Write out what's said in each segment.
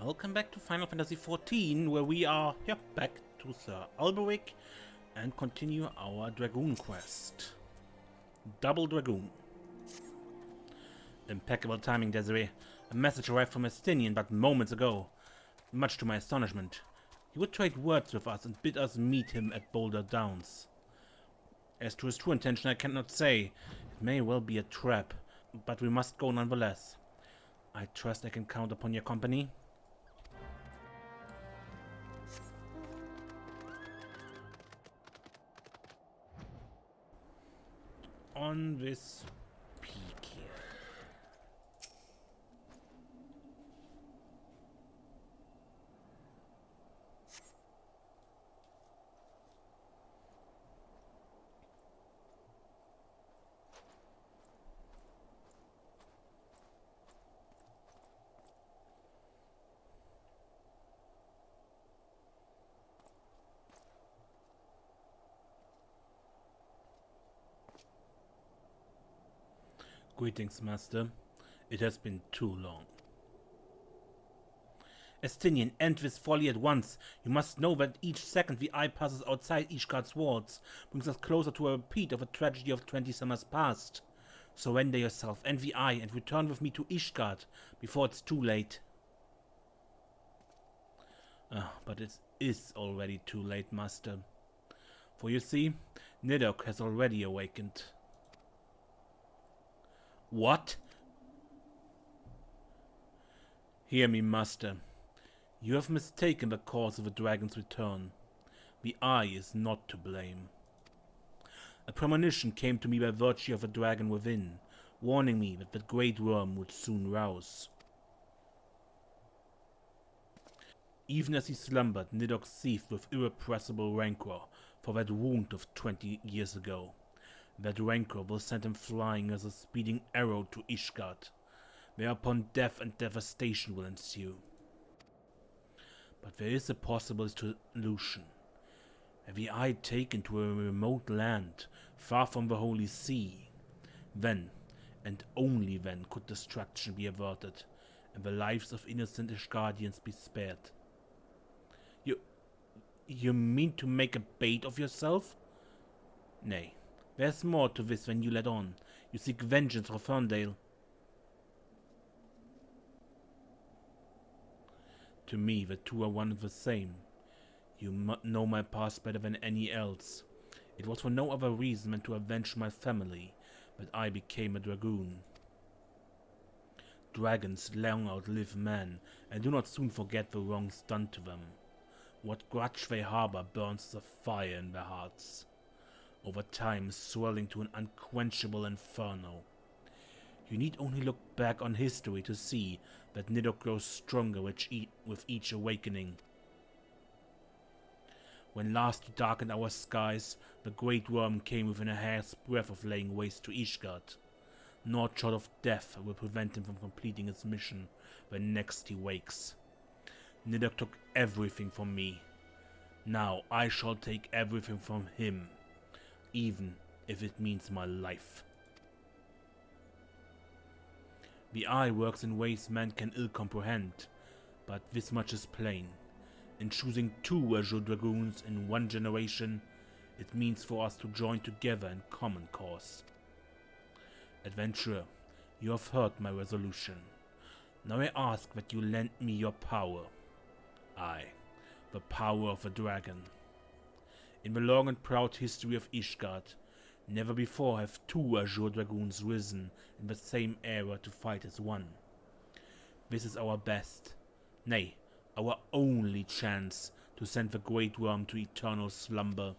Welcome back to Final Fantasy XIV, where we are back to Sir Alberic and continue our Dragoon quest. Double Dragoon. Impeccable timing, Desiree. A message arrived from Estinien but moments ago. Much to my astonishment. He would trade words with us and bid us meet him at Boulder Downs. As to his true intention, I cannot say. It may well be a trap, but we must go nonetheless. I trust I can count upon your company. On this peak here. Greetings, Master. It has been too long. Estinien, end this folly at once. You must know that each second the eye passes outside Ishgard's walls brings us closer to a repeat of a tragedy of 20 summers past. Surrender yourself and the eye and return with me to Ishgard before it's too late. But it is already too late, Master. For you see, Nidhogg has already awakened. What? Hear me, Master. You have mistaken the cause of the dragon's return. The eye is not to blame. A premonition came to me by virtue of the dragon within, warning me that the great worm would soon rouse. Even as he slumbered, Nidhogg seethed with irrepressible rancor for that wound of 20 years ago. That rancor will send him flying as a speeding arrow to Ishgard, whereupon death and devastation will ensue. But there is a possible solution. Have the eye taken to a remote land, far from the Holy See, then, and only then, could destruction be averted, and the lives of innocent Ishgardians be spared. You mean to make a bait of yourself? Nay. There's more to this than you let on. You seek vengeance for Ferndale. To me, the two are one and the same. You know my past better than any else. It was for no other reason than to avenge my family that I became a dragoon. Dragons long outlive men, and do not soon forget the wrongs done to them. What grudge they harbor burns as a fire in their hearts, over time swelling to an unquenchable inferno. You need only look back on history to see that Nidhogg grows stronger with each awakening. When last you darkened our skies, the great worm came within a hair's breadth of laying waste to Ishgard. Naught short of death will prevent him from completing his mission when next he wakes. Nidhogg took everything from me. Now I shall take everything from him, even if it means my life. The eye works in ways man can ill comprehend, but this much is plain. In choosing two Azure Dragoons in one generation, it means for us to join together in common cause. Adventurer, you have heard my resolution. Now I ask that you lend me your power. Aye, the power of a dragon. In the long and proud history of Ishgard, never before have two Azure Dragoons risen in the same era to fight as one. This is our best, nay, our only chance to send the great worm to eternal slumber.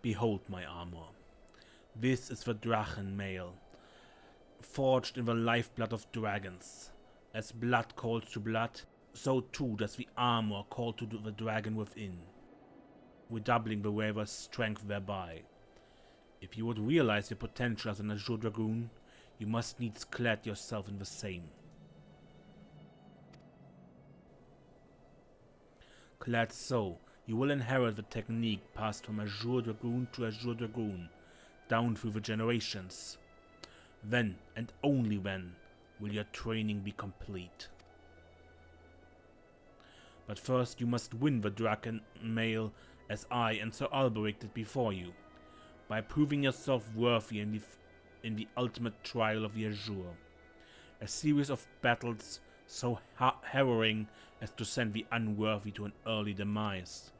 Behold my armor. This is the Drachen mail, forged in the lifeblood of dragons. As blood calls to blood, so too does the armor call to the dragon within, redoubling the wearer's strength thereby. If you would realize your potential as an Azure Dragoon, you must needs clad yourself in the same. Clad so, you will inherit the technique passed from Azure Dragoon to Azure Dragoon, down through the generations. Then, and only then, will your training be complete. But first you must win the dragon mail as I and Sir Alberic did before you, by proving yourself worthy in the ultimate trial of the Azure. A series of battles so harrowing as to send the unworthy to an early demise.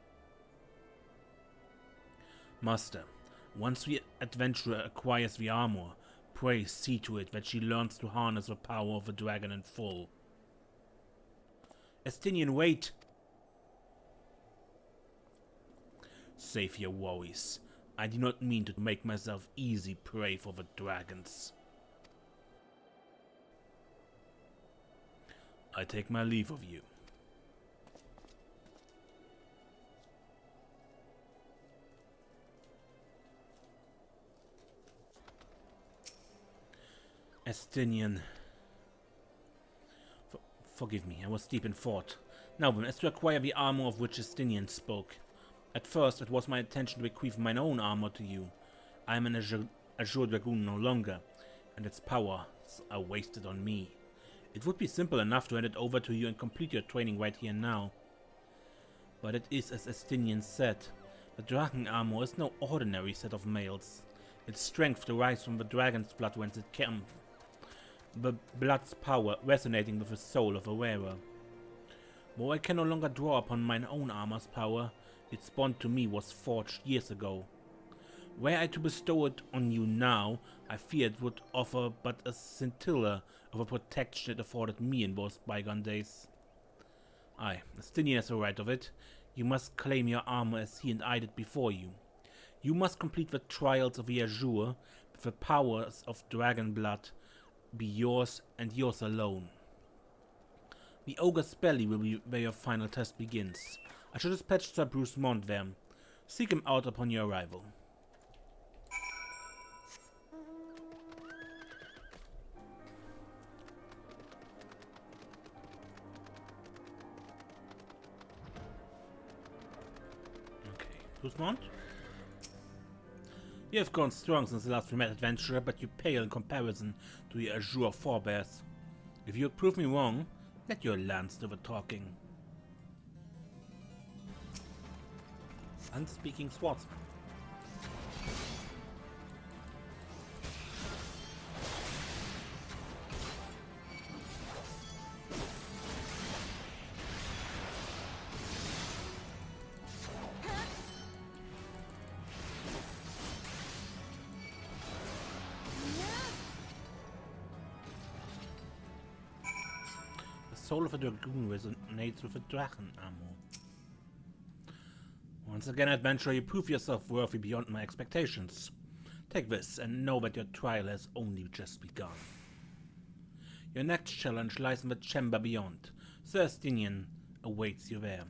Master, once the adventurer acquires the armor, pray see to it that she learns to harness the power of the dragon in full. Estinien, wait! Save your worries. I do not mean to make myself easy prey for the dragons. I take my leave of you. Estinien. Forgive me, I was deep in thought. Now then, as to acquire the armor of which Estinien spoke. At first, it was my intention to bequeath mine own armor to you. I am an Azure Dragoon no longer, and its powers are wasted on me. It would be simple enough to hand it over to you and complete your training right here and now. But it is as Estinien said, the dragon armor is no ordinary set of mails. Its strength derives from the dragon's blood whence it came, the blood's power resonating with the soul of the wearer. Though I can no longer draw upon mine own armor's power, its bond to me was forged years ago. Were I to bestow it on you now, I fear it would offer but a scintilla of a protection it afforded me in those bygone days. Aye, Estinien has a right of it. You must claim your armor as he and I did before you. You must complete the trials of the Azure, with the powers of dragon blood be yours and yours alone. The ogre's belly will be where your final test begins. I shall dispatch Sir Bruce Mont there. Seek him out upon your arrival. Okay, Bruce Mont? You have grown strong since the last we met, adventurer, but you pale in comparison to your Azure forebears. If you prove me wrong, let your lance do the talking. Unspeaking swordsman. The soul of a dragoon resonates with a dragon armor. Once again, adventurer, you prove yourself worthy beyond my expectations. Take this and know that your trial has only just begun. Your next challenge lies in the chamber beyond. Sir Estinien awaits you there.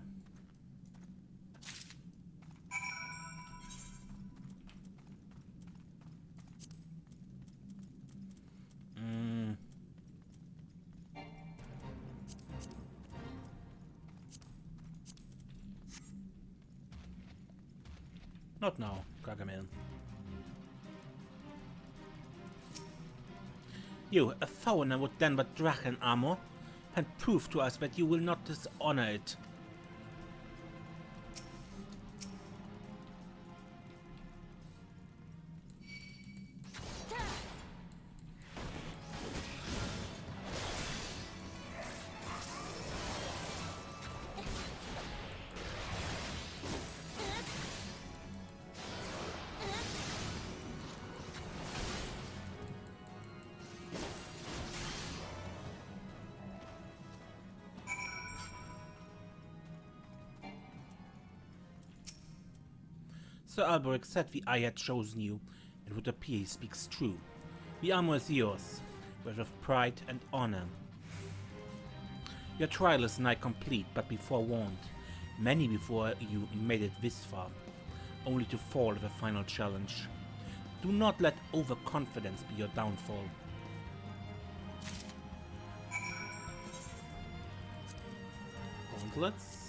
Not now, Gargamel. You, a foreigner with then but dragon armor, and prove to us that you will not dishonor it. Sir Alberic said the I had chosen you. It would appear he speaks true. The armor is yours, but with pride and honor. Your trial is nigh complete, but be forewarned. Many before you made it this far, only to fall at the final challenge. Do not let overconfidence be your downfall. Gauntlets.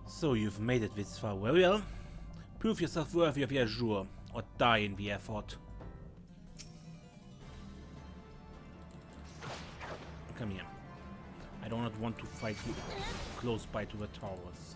So you've made it this far. Well, Prove yourself worthy of Azure, or die in the effort. Come here. I do not want to fight you close by to the towers.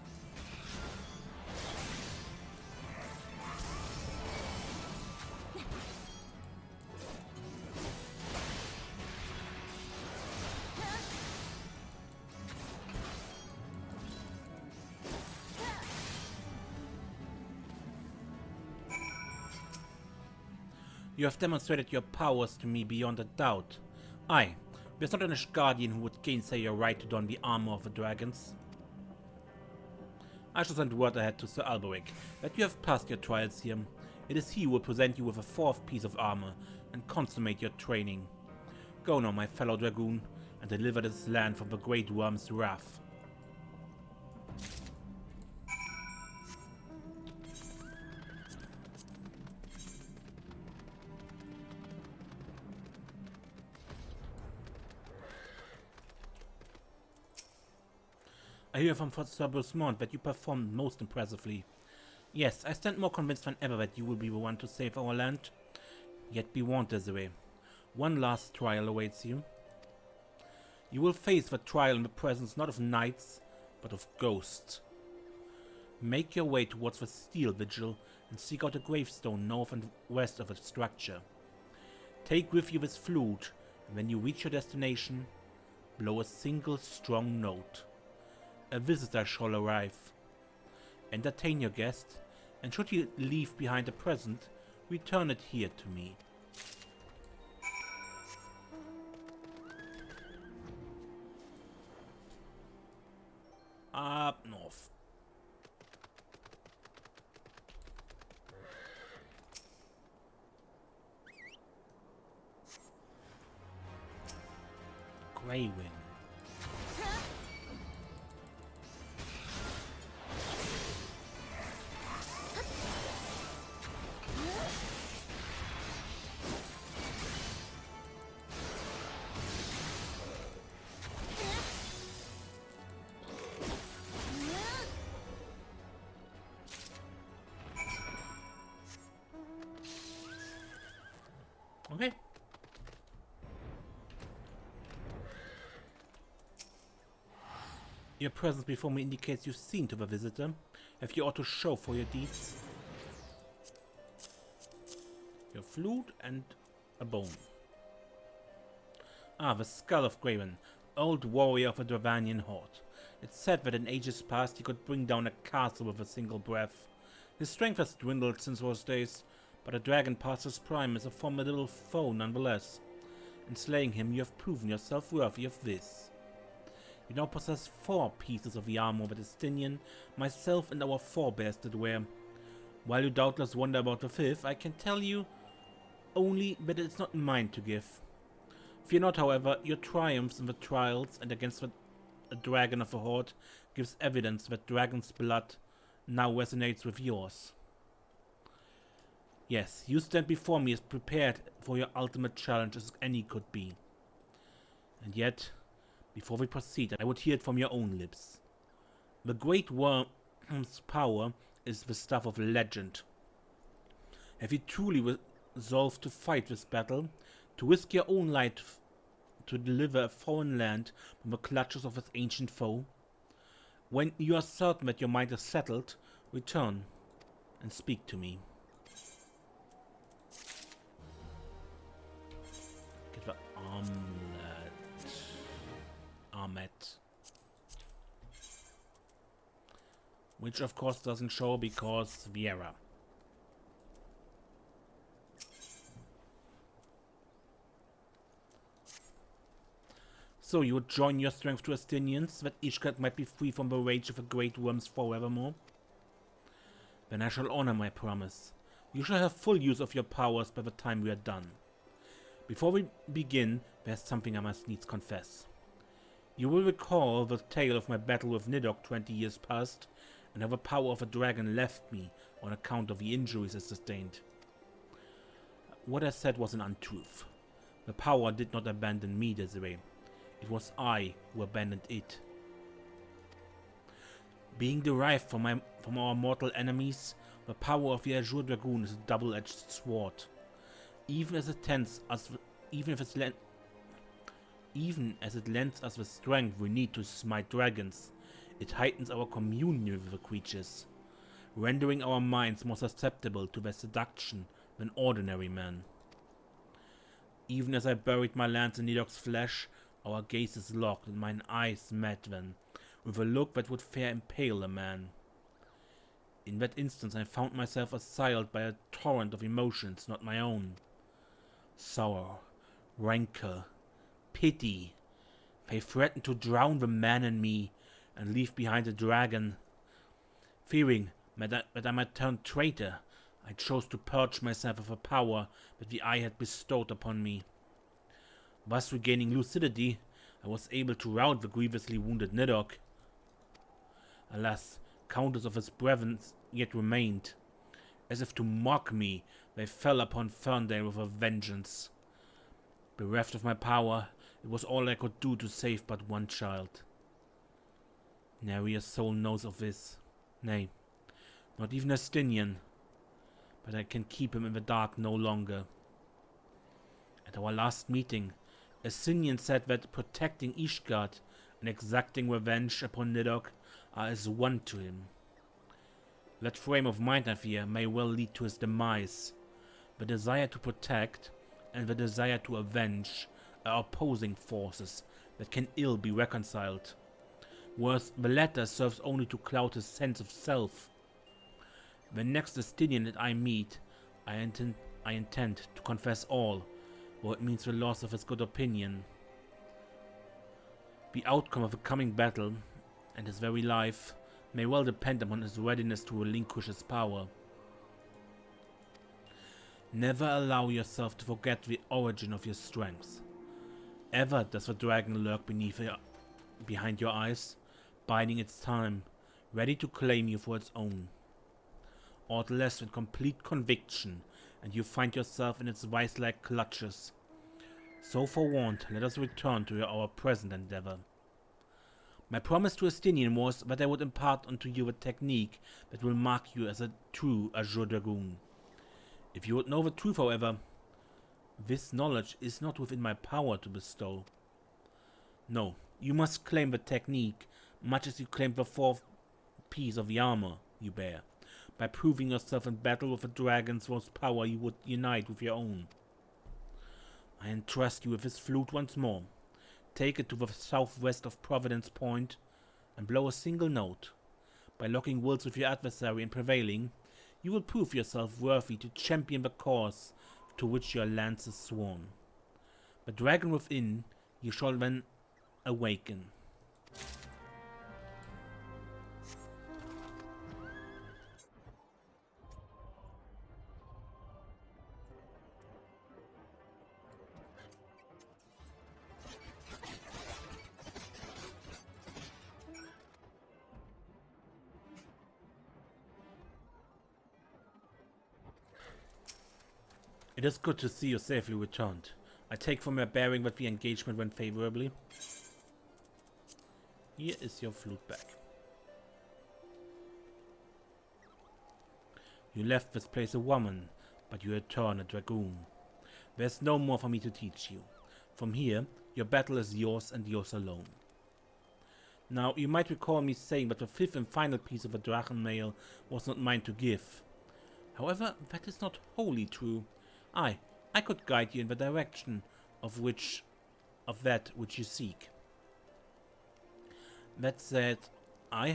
You have demonstrated your powers to me beyond a doubt. There's not an Guardian who would gainsay your right to don the armor of the dragons. I shall send word ahead to Sir Alberic that you have passed your trials here. It is he who will present you with a fourth piece of armor and consummate your training. Go now, my fellow Dragoon, and deliver this land from the Great Worm's wrath. I hear from Sir Busmont that you performed most impressively. Yes, I stand more convinced than ever that you will be the one to save our land. Yet be warned, Desiree. One last trial awaits you. You will face the trial in the presence not of knights, but of ghosts. Make your way towards the steel vigil and seek out a gravestone north and west of the structure. Take with you this flute, and when you reach your destination, blow a single strong note. A visitor shall arrive. Entertain your guest, and should he leave behind a present, return it here to me. Up north. Greywing. Okay. Your presence before me indicates you've seen to the visitor. Have you ought to show for your deeds? Your flute and a bone. Ah, the skull of Graven, old warrior of a Dravanian horde. It's said that in ages past he could bring down a castle with a single breath. His strength has dwindled since those days, but a dragon past his prime is a formidable foe nonetheless. In slaying him, you have proven yourself worthy of this. You now possess 4 pieces of the armor that Estinien, myself, and our forebears did wear. While you doubtless wonder about the 5th, I can tell you only that it is not mine to give. Fear not, however, your triumphs in the trials and against the dragon of the horde gives evidence that dragon's blood now resonates with yours. Yes, you stand before me as prepared for your ultimate challenge as any could be. And yet, before we proceed, I would hear it from your own lips. The Great Worm's power is the stuff of legend. Have you truly resolved to fight this battle, to risk your own life to deliver a foreign land from the clutches of its ancient foe? When you are certain that your mind is settled, return and speak to me. Get the armet. Which of course doesn't show because Viera. So you would join your strength to Estinians, that Ishgard might be free from the rage of the great worms forevermore? Then I shall honor my promise. You shall have full use of your powers by the time we are done. Before we begin, there's something I must needs confess. You will recall the tale of my battle with Nidhogg 20 years past, and how the power of a dragon left me on account of the injuries I sustained. What I said was an untruth. The power did not abandon me, Desiree. It was I who abandoned it. Being derived from our mortal enemies, the power of the Azure Dragoon is a double-edged sword. Even as it lends us the strength we need to smite dragons, it heightens our communion with the creatures, rendering our minds more susceptible to their seduction than ordinary men. Even as I buried my lance in Nidhogg's flesh, our gazes locked and mine eyes met then, with a look that would fair impale a man. In that instant I found myself assailed by a torrent of emotions not my own. Sorrow, rancor, pity. They threatened to drown the man in me and leave behind the dragon. Fearing that I might turn traitor, I chose to purge myself of a power that the eye had bestowed upon me. Thus regaining lucidity, I was able to rout the grievously wounded Nidhogg. Alas, countless of his brethren yet remained. As if to mock me, they fell upon Ferndale with a vengeance. Bereft of my power, it was all I could do to save but one child. Nary a soul knows of this. Nay, not even Estinien. But I can keep him in the dark no longer. At our last meeting, Estinien said that protecting Ishgard and exacting revenge upon Nidhogg are as one to him. That frame of mind, I fear, may well lead to his demise. The desire to protect and the desire to avenge are opposing forces that can ill be reconciled. Whereas the latter serves only to cloud his sense of self. The next Estinien that I meet, I intend to confess all, though it means the loss of his good opinion. The outcome of the coming battle, and his very life, may well depend upon his readiness to relinquish his power. Never allow yourself to forget the origin of your strength. Ever does the dragon lurk behind your eyes, biding its time, ready to claim you for its own. Aught less than complete conviction, and you find yourself in its vice-like clutches. So forewarned, let us return to our present endeavor. My promise to Estinien was that I would impart unto you a technique that will mark you as a true Azure Dragoon. If you would know the truth, however, this knowledge is not within my power to bestow. No, you must claim the technique, much as you claim the fourth piece of the armor you bear, by proving yourself in battle with the dragons whose power you would unite with your own. I entrust you with this flute once more. Take it to the southwest of Providence Point and blow a single note. By locking wills with your adversary and prevailing, you will prove yourself worthy to champion the cause to which your lance is sworn. The dragon within you shall then awaken. It is good to see you safely returned. I take from your bearing that the engagement went favorably. Here is your flute back. You left this place a woman, but you return a dragoon. There's no more for me to teach you. From here, your battle is yours and yours alone. Now, you might recall me saying that the fifth and final piece of the Drachen mail was not mine to give. However, that is not wholly true. I could guide you in the direction of that which you seek. That said, I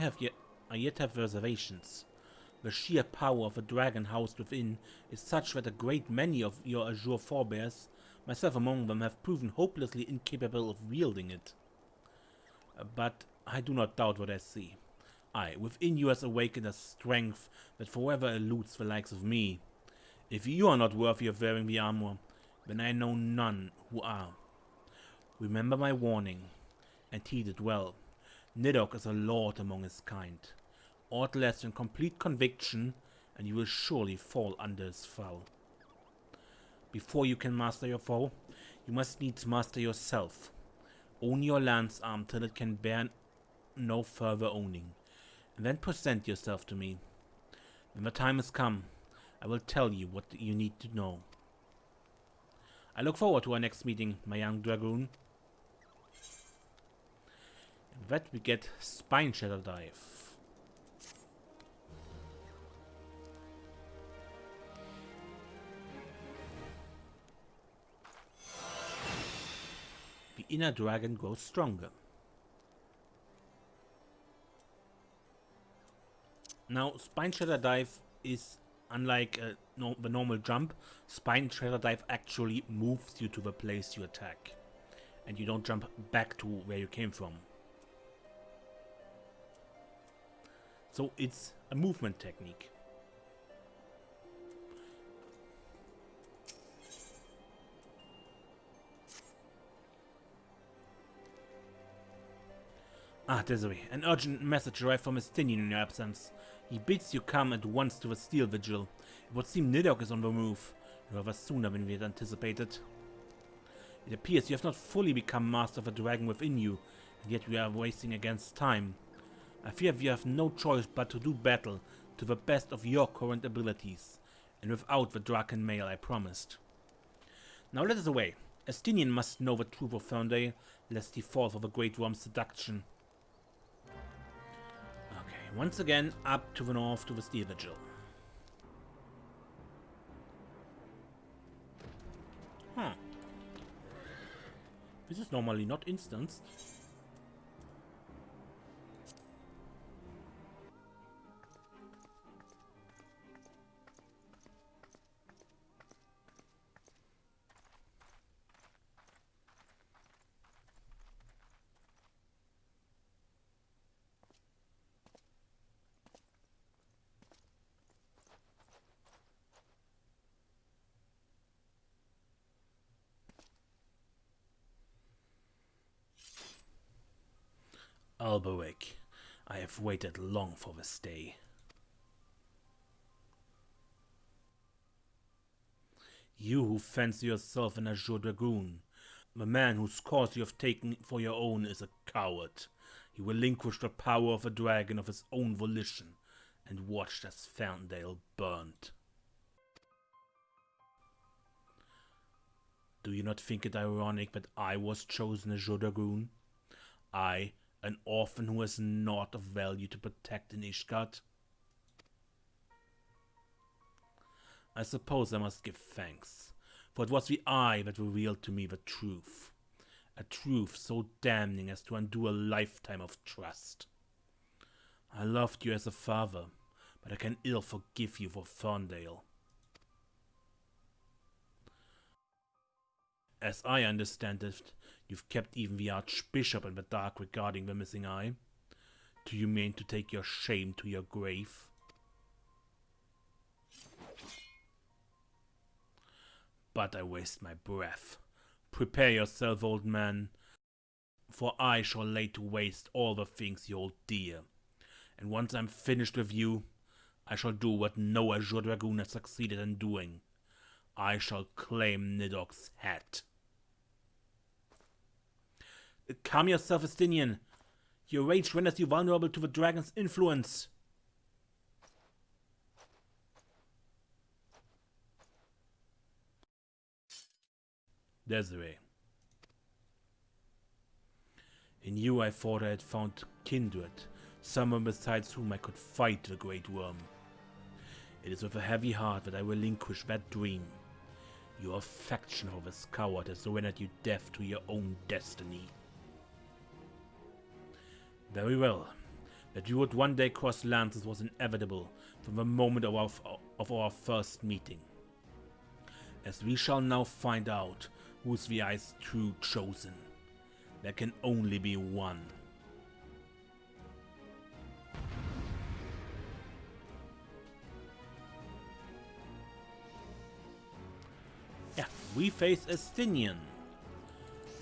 yet have reservations. The sheer power of the dragon housed within is such that a great many of your Azure forebears, myself among them, have proven hopelessly incapable of wielding it. But I do not doubt what I see. Within you has awakened a strength that forever eludes the likes of me. If you are not worthy of wearing the armor, then I know none who are. Remember my warning, and heed it well. Nidhogg is a lord among his kind. Aught less than complete conviction, and you will surely fall under his foul. Before you can master your foe, you must needs master yourself. Own your lance arm till it can bear no further owning, and then present yourself to me. When the time has come, I will tell you what you need to know. I look forward to our next meeting, my young dragoon. And that we get Spine Shatter Dive. The inner dragon grows stronger. Now, Spine Shatter Dive is unlike the normal jump. Spine Shatter Dive actually moves you to the place you attack, and you don't jump back to where you came from. So it's a movement technique. Ah, Desiree, an urgent message arrived from Estinien in your absence. He bids you come at once to the Steel Vigil. It would seem Nidhogg is on the move, rather sooner than we had anticipated. It appears you have not fully become master of the dragon within you, and yet we are racing against time. I fear we have no choice but to do battle to the best of your current abilities, and without the Draken mail I promised. Now let us away. Estinien must know the truth of Ferndale, lest he fall for the Great Worm's seduction. Okay, once again, up to the north to the Steel Vigil. Huh. This is normally not instanced. Alberic, I have waited long for this day. You who fancy yourself an Azure Dragoon, the man whose cause you have taken for your own is a coward. He relinquished the power of a dragon of his own volition, and watched as Ferndale burned. Do you not think it ironic that I was chosen Azure Dragoon? I, an orphan who has naught of value to protect in Ishgard? I suppose I must give thanks, for it was the eye that revealed to me the truth. A truth so damning as to undo a lifetime of trust. I loved you as a father, but I can ill forgive you for Ferndale. As I understand it, you've kept even the Archbishop in the dark regarding the missing eye. Do you mean to take your shame to your grave? But I waste my breath. Prepare yourself, old man, for I shall lay to waste all the things you hold dear. And once I'm finished with you, I shall do what no Azure Dragoon has succeeded in doing. I shall claim Nidhogg's hat. Calm yourself, Estinien. Your rage renders you vulnerable to the dragon's influence. Desiree. In you I thought I had found kindred, someone besides whom I could fight the Great Worm. It is with a heavy heart that I relinquish that dream. Your affection for this coward has rendered you deaf to your own destiny. Very well. That you would one day cross lances was inevitable from the moment of our first meeting. As we shall now find out who's the Eye's true chosen. There can only be one. Yeah, we face Estinien.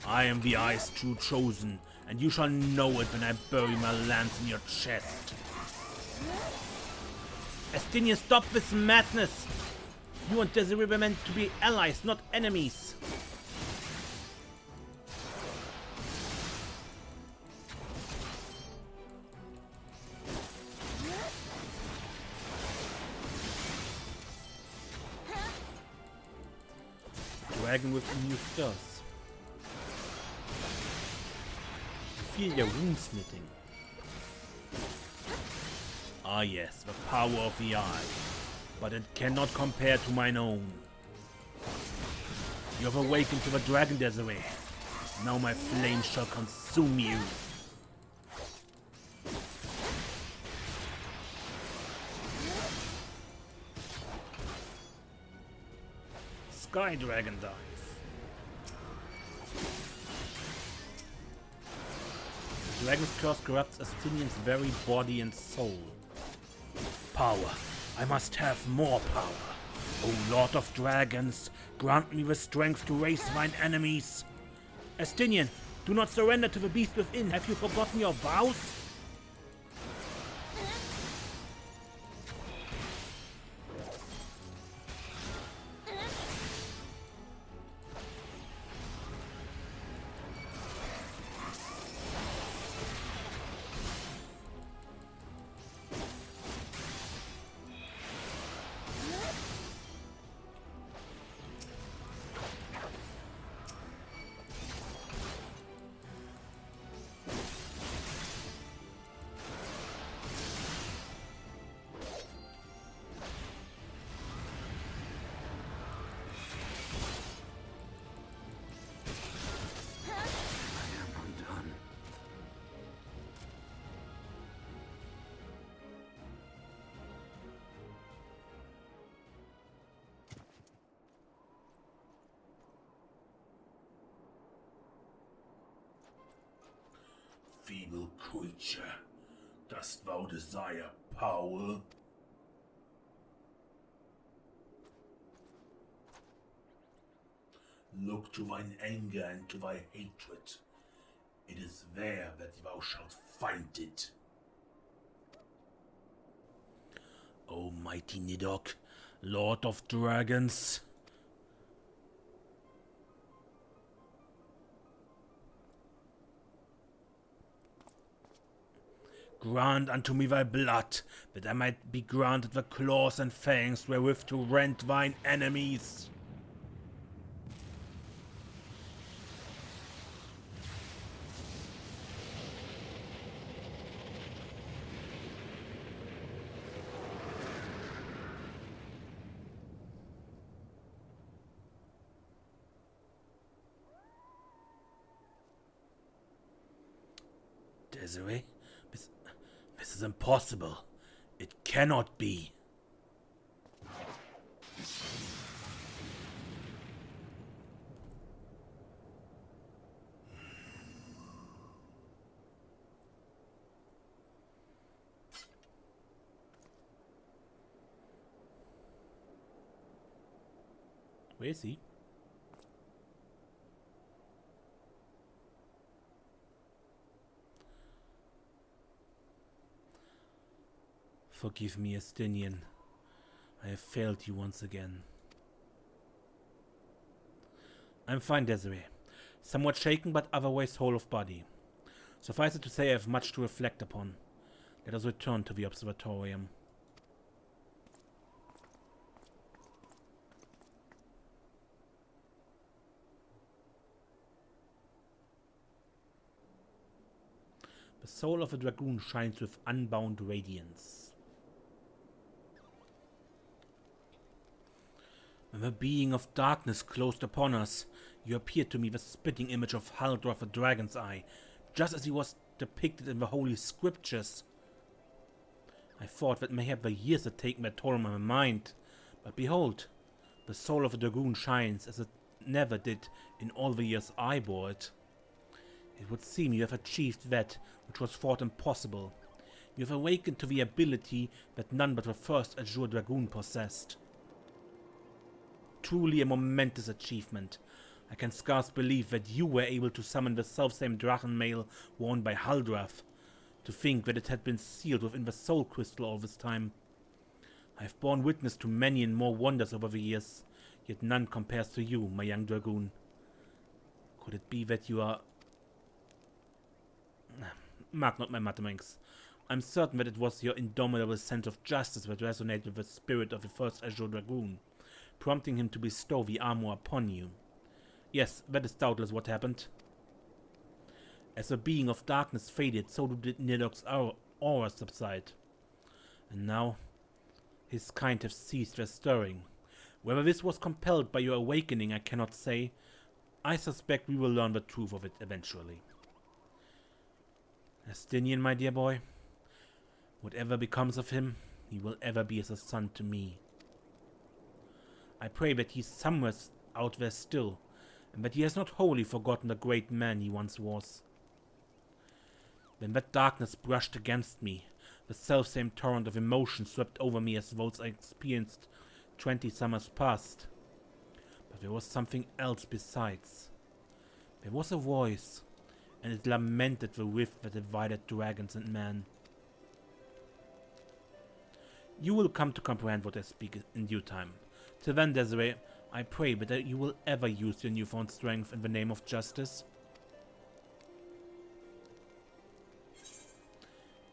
I am the Eye's true chosen, and you shall know it when I bury my lance in your chest. Estinien, stop this madness! You and Desiree were meant to be allies, not enemies. dragon within you stirs. You feel your wound smithing. Ah yes, the power of the eye, but it cannot compare to mine own. You have awakened to the dragon, Desiree. Now my flame shall consume you. Sky Dragon Dive. The Dragon's Curse corrupts Estinien's very body and soul. Power. I must have more power. O Lord of Dragons, grant me the strength to raise mine enemies. Estinien, do not surrender to the beast within. Have you forgotten your vows? Feeble creature, dost thou desire power? Look to thine anger and to thy hatred. It is there that thou shalt find it. O mighty Nidhogg, Lord of Dragons. Grant unto me thy blood, that I might be granted the claws and fangs wherewith to rend thine enemies. Desiree? This is impossible. It cannot be. Where is he? Forgive me, Estinien. I have failed you once again. I'm fine, Desiree. Somewhat shaken, but otherwise whole of body. Suffice it to say, I have much to reflect upon. Let us return to the observatorium. The soul of a dragoon shines with unbound radiance. When the being of darkness closed upon us, you appeared to me the spitting image of Haldor the Dragon's Eye, just as he was depicted in the Holy Scriptures. I thought that mayhap the years had taken their toll on my mind, but behold, the soul of a dragoon shines as it never did in all the years I bore it. It would seem you have achieved that which was thought impossible. You have awakened to the ability that none but the first Azure Dragoon possessed. Truly a momentous achievement. I can scarce believe that you were able to summon the selfsame Drachenmail worn by Haldrath. To think that it had been sealed within the soul crystal all this time. I have borne witness to many and more wonders over the years, yet none compares to you, my young dragoon. Could it be that you are... Mark not my mutterings. I'm certain that it was your indomitable sense of justice that resonated with the spirit of the first Azure Dragoon, prompting him to bestow the armor upon you. Yes, that is doubtless what happened. As a being of darkness faded, so did Nidhogg's aura subside. And now, his kind have ceased their stirring. Whether this was compelled by your awakening, I cannot say. I suspect we will learn the truth of it eventually. Estinien, my dear boy, whatever becomes of him, he will ever be as a son to me. I pray that he is somewhere out there still, and that he has not wholly forgotten the great man he once was. When that darkness brushed against me, the selfsame torrent of emotion swept over me as those I experienced 20 summers past. But there was something else besides. There was a voice, and it lamented the rift that divided dragons and men. You will come to comprehend what I speak in due time. Till then, Desiree, I pray that you will ever use your newfound strength in the name of justice.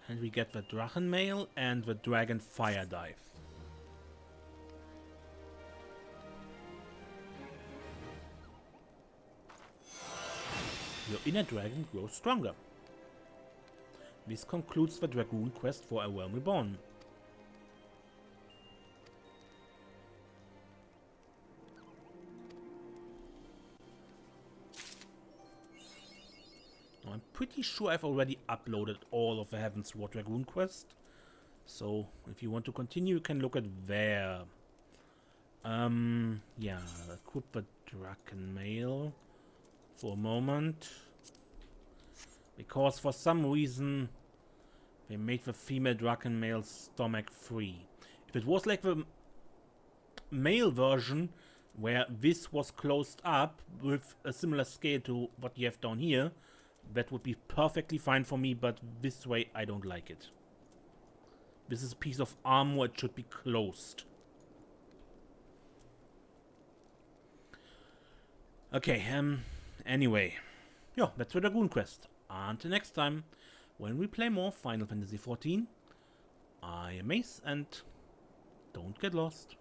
And we get the Drachen Mail and the Dragon Fire Dive. Your inner dragon grows stronger. This concludes the Dragoon quest for A Realm Reborn. I'm pretty sure I've already uploaded all of the Heavensward Dragoon quest. So, if you want to continue, you can look at there. Yeah, equip the Draken Mail for a moment. Because for some reason, they made the female Draken Mail stomach free. If it was like the male version, where this was closed up with a similar scale to what you have down here, that would be perfectly fine for me, but this way I don't like it. This is a piece of armor, it should be closed. Okay, anyway. Yeah, that's the Dragoon quest. Until next time, when we play more Final Fantasy XIV, I am Ace, and don't get lost.